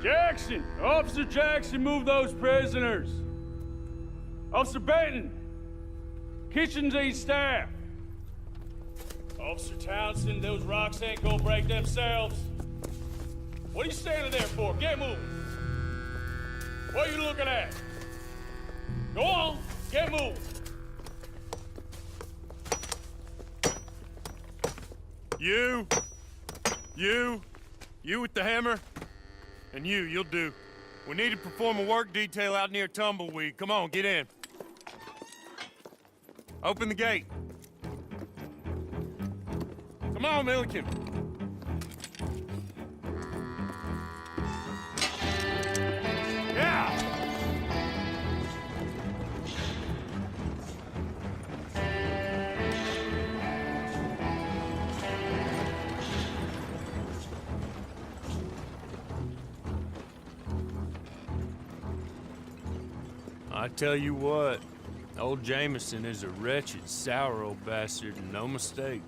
Jackson! Officer Jackson, move those prisoners! Officer Benton! Kitchens ain't staff! Officer Townsend, those rocks ain't gonna break themselves. What are you standing there for? Get moving! What are you looking at? Go on, get moving! You with the hammer? And you'll do. We need to perform a work detail out near Tumbleweed. Come on, get in. Open the gate. Come on, Milliken. Yeah! I tell you what, old Jameson is a wretched, sour old bastard, and no mistake.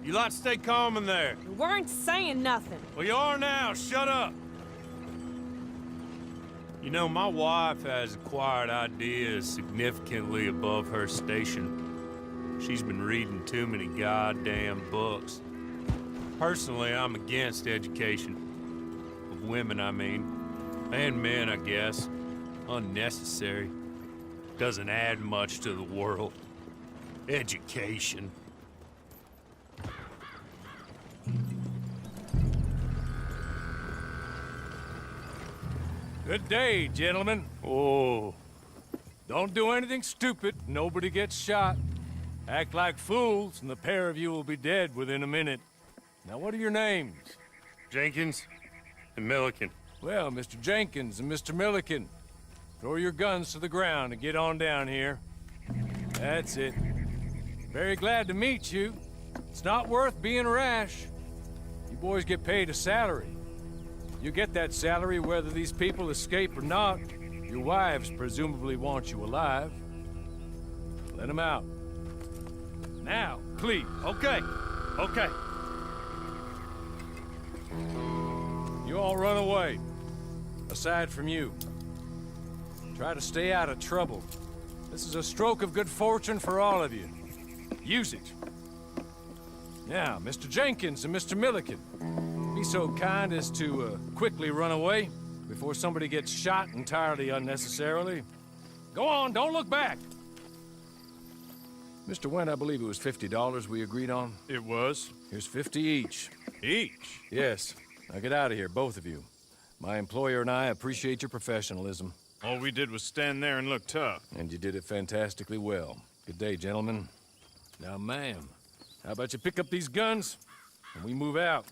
You lot stay calm in there. We weren't saying nothing. Well, you are now. Shut up. You know, my wife has acquired ideas significantly above her station. She's been reading too many goddamn books. Personally, I'm against education. Of women, I mean. And men, I guess. Unnecessary. Doesn't add much to the world. Education. Good day, gentlemen. Oh. Don't do anything stupid. Nobody gets shot. Act like fools, and the pair of you will be dead within a minute. Now, what are your names? Jenkins and Milliken. Well, Mr. Jenkins and Mr. Milliken, throw your guns to the ground and get on down here. That's it. Very glad to meet you. It's not worth being rash. You boys get paid a salary. You get that salary whether these people escape or not. Your wives presumably want you alive. Let them out. Now, please. Okay. You all run away. Aside from you. Try to stay out of trouble. This is a stroke of good fortune for all of you. Use it. Now, Mr. Jenkins and Mr. Milliken, be so kind as to quickly run away before somebody gets shot entirely unnecessarily. Go on, don't look back. Mr. Wendt, I believe it was $50 we agreed on. It was. Here's 50 each. Each? Yes. Now get out of here, both of you. My employer and I appreciate your professionalism. All we did was stand there and look tough. And you did it fantastically well. Good day, gentlemen. Now, ma'am, how about you pick up these guns and we move out?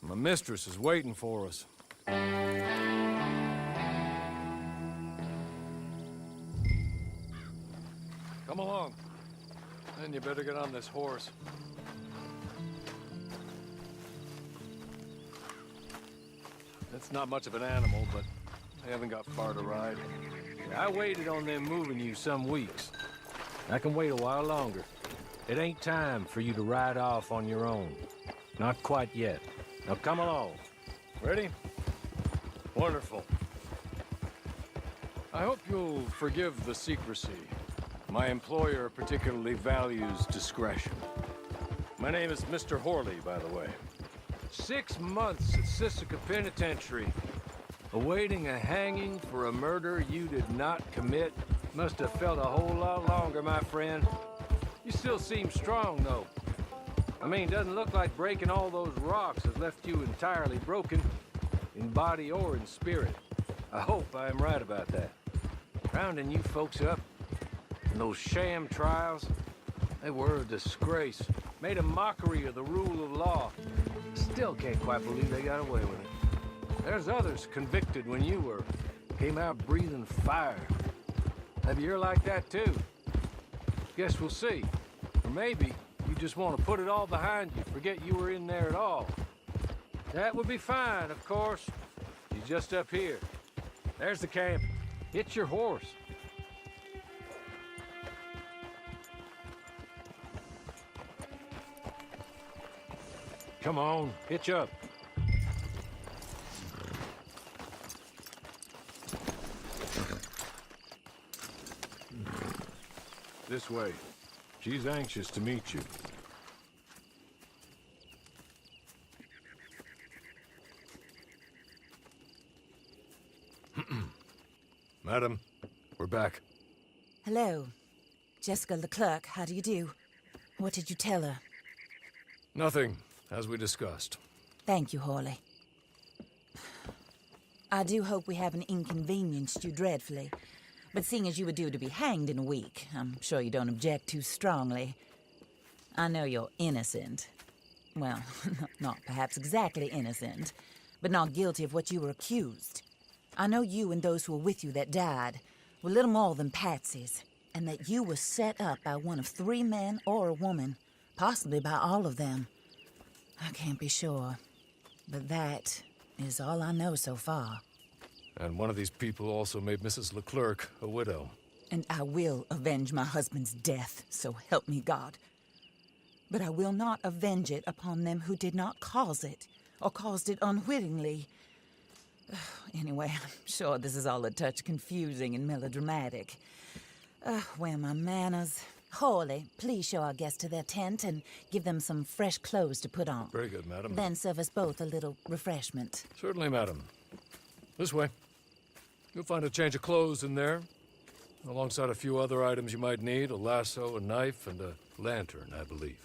My mistress is waiting for us. Come along. Then you better get on this horse. It's not much of an animal, but I haven't got far to ride. I waited on them moving you some weeks. I can wait a while longer. It ain't time for you to ride off on your own. Not quite yet. Now come along. Ready? Wonderful. I hope you'll forgive the secrecy. My employer particularly values discretion. My name is Mr. Horley, by the way. 6 months at Sisika Penitentiary, awaiting a hanging for a murder you did not commit. Must have felt a whole lot longer, my friend. You still seem strong, though. I mean, doesn't look like breaking all those rocks has left you entirely broken, in body or in spirit. I hope I am right about that. Rounding you folks up, and those sham trials, they were a disgrace. Made a mockery of the rule of law. Still can't quite believe they got away with it. There's others convicted when you were. Came out breathing fire. Maybe you're like that too. Guess we'll see. Or maybe you just want to put it all behind you, forget you were in there at all. That would be fine, of course. He's just up here. There's the camp. Hitch your horse. Come on, hitch up. This way. She's anxious to meet you. Madam, we're back. Hello. Jessica Leclerc, how do you do? What did you tell her? Nothing, as we discussed. Thank you, Hawley. I do hope we haven't inconvenienced you dreadfully. But seeing as you were due to be hanged in a week, I'm sure you don't object too strongly. I know you're innocent. Well, not perhaps exactly innocent, but not guilty of what you were accused. I know you and those who were with you that died were little more than patsies, and that you were set up by one of 3 men or a woman, possibly by all of them. I can't be sure, but that is all I know so far. And one of these people also made Mrs. Leclerc a widow. And I will avenge my husband's death, so help me God. But I will not avenge it upon them who did not cause it, or caused it unwittingly. Anyway, I'm sure this is all a touch confusing and melodramatic. Where are my manners? Hawley, please show our guests to their tent and give them some fresh clothes to put on. Very good, madam. Then serve us both a little refreshment. Certainly, madam. This way. You'll find a change of clothes in there, alongside a few other items you might need, a lasso, a knife, and a lantern, I believe.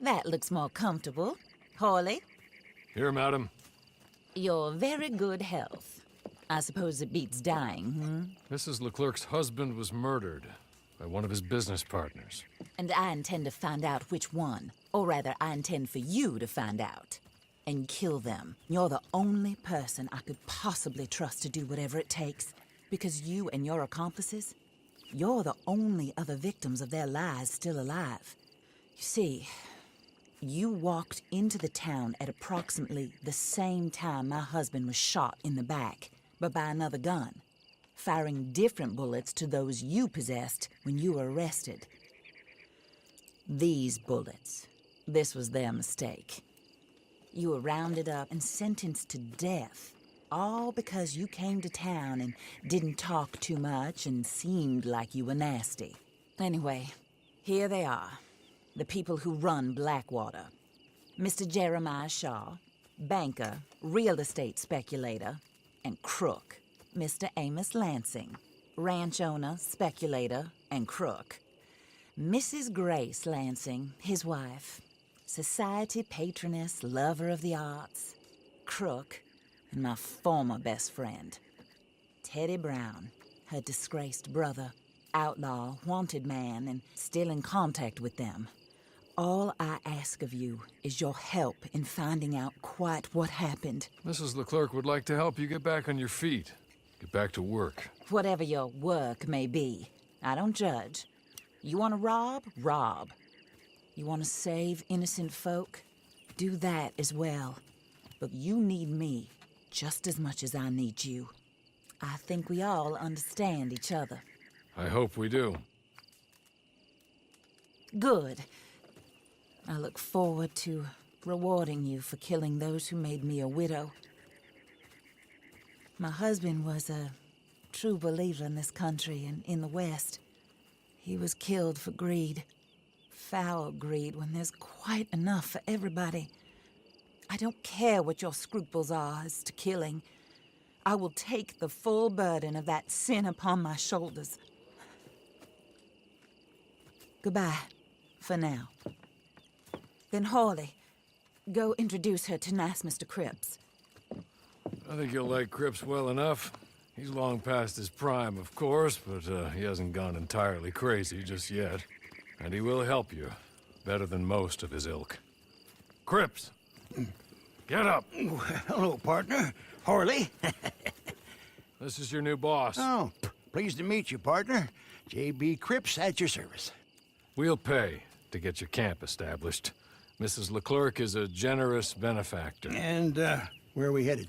That looks more comfortable. Hawley, Here, madam. you're very good health. I suppose it beats dying, Mrs. Leclerc's husband was murdered by one of his business partners. And I intend to find out which one. Or rather, I intend for you to find out. And kill them. You're the only person I could possibly trust to do whatever it takes. Because you and your accomplices, you're the only other victims of their lies still alive. You see, you walked into the town at approximately the same time my husband was shot in the back, but by another gun, firing different bullets to those you possessed when you were arrested. These bullets, this was their mistake. You were rounded up and sentenced to death All because you came to town and didn't talk too much and seemed like you were nasty. Anyway, here they are. The people who run Blackwater. Mr. Jeremiah Shaw, banker, real estate speculator, and crook. Mr. Amos Lansing, ranch owner, speculator, and crook. Mrs. Grace Lansing, his wife, society patroness, lover of the arts, crook, and my former best friend. Teddy Brown, her disgraced brother, outlaw, wanted man, and still in contact with them. All I ask of you is your help in finding out quite what happened. Mrs. Leclerc would like to help you get back on your feet. Get back to work. Whatever your work may be, I don't judge. You want to rob? Rob. You want to save innocent folk? Do that as well. But you need me just as much as I need you. I think we all understand each other. I hope we do. Good. I look forward to rewarding you for killing those who made me a widow. My husband was a true believer in this country and in the West. He was killed for greed. Foul greed when there's quite enough for everybody. I don't care what your scruples are as to killing. I will take the full burden of that sin upon my shoulders. Goodbye, for now. Then Hawley, go introduce her to nice Mr. Cripps. I think you'll like Cripps well enough. He's long past his prime, of course, but he hasn't gone entirely crazy just yet. And he will help you, better than most of his ilk. Cripps! Get up! Hello, partner. Horley. This is your new boss. Oh, pleased to meet you, partner. J.B. Cripps at your service. We'll pay to get your camp established. Mrs. Leclerc is a generous benefactor. And, where are we headed?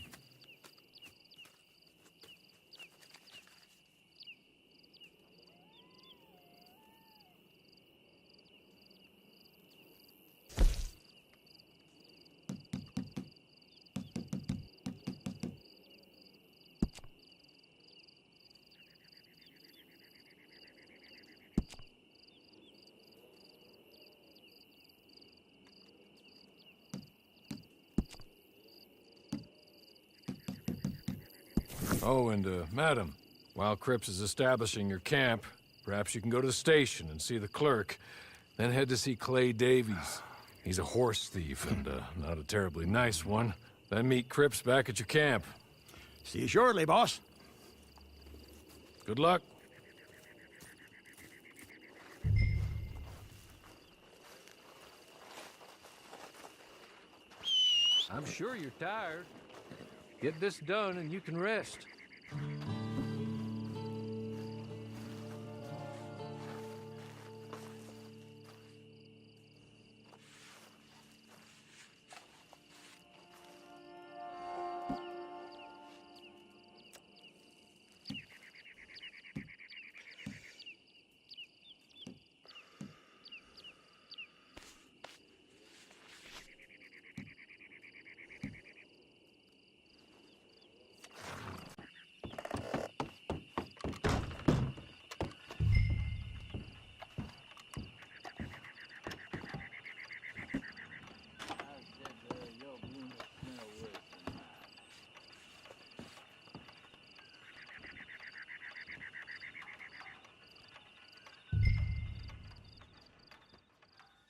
Oh, and, madam, while Cripps is establishing your camp, perhaps you can go to the station and see the clerk, then head to see Clay Davies. He's a horse thief and, not a terribly nice one. Then meet Cripps back at your camp. See you shortly, boss. Good luck. I'm sure you're tired. Get this done and you can rest.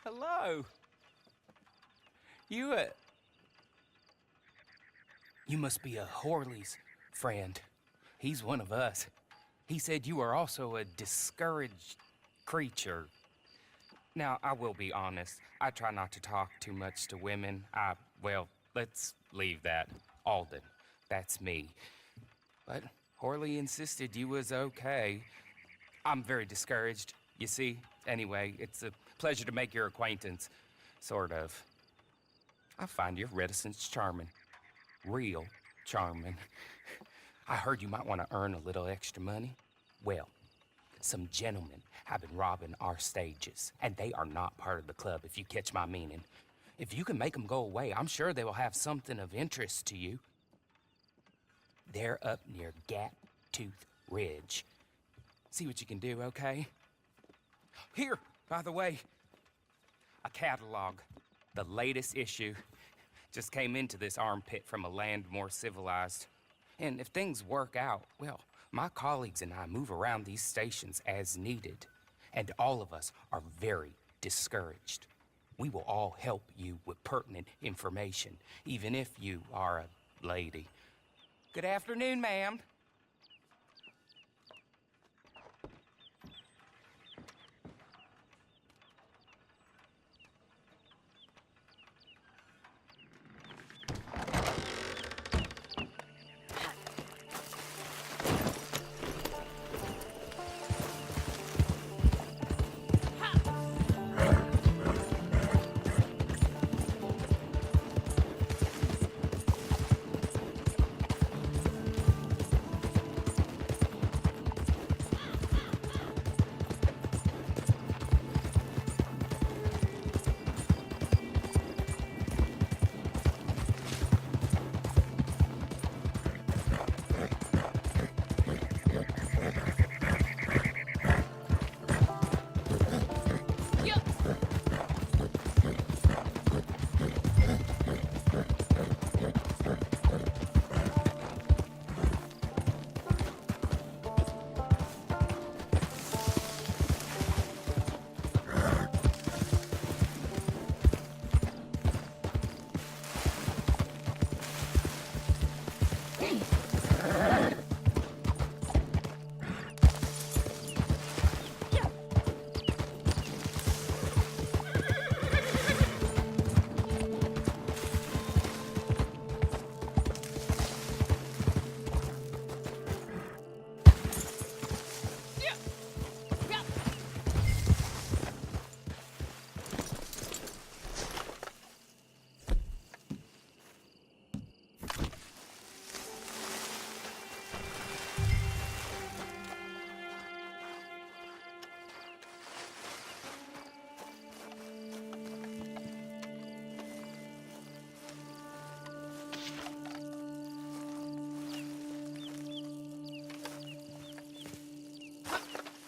Hello. You must be a Horley's friend. He's one of us. He said you are also a discouraged creature. Now, I will be honest. I try not to talk too much to women. Well, let's leave that. Alden, that's me. But Horley insisted you was okay. I'm very discouraged, you see. Anyway, it's a pleasure to make your acquaintance. Sort of. I find your reticence charming. Real charming. I heard you might want to earn a little extra money. Well, some gentlemen have been robbing our stages, and they are not part of the club, if you catch my meaning. If you can make them go away, I'm sure they will have something of interest to you. They're up near Gap Tooth Ridge. See what you can do, okay? Here, by the way, a catalog. The latest issue. Just came into this armpit from a land more civilized. And if things work out, well, my colleagues and I move around these stations as needed. And all of us are very discouraged. We will all help you with pertinent information, even if you are a lady. Good afternoon, ma'am.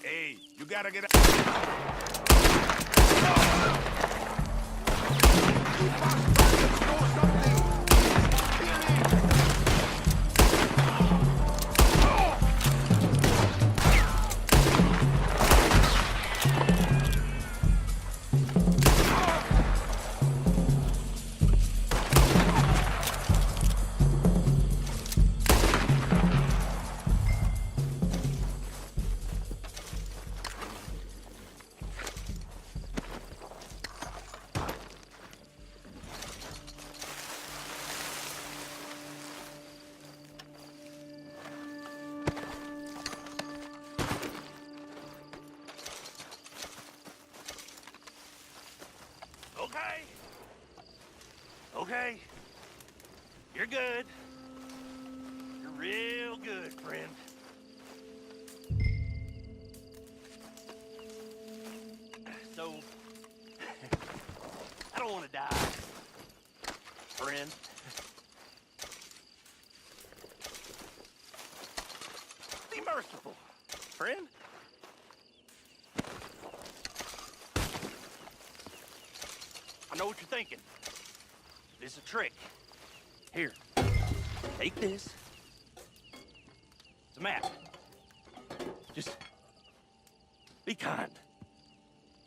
Hey, you gotta get out. Okay. Okay. You're good. You're real good, friend. So, I don't want to die, friend. Be merciful, friend. I know what you're thinking. It's a trick. Here, take this. It's a map. Just be kind.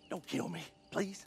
Don't kill me, please.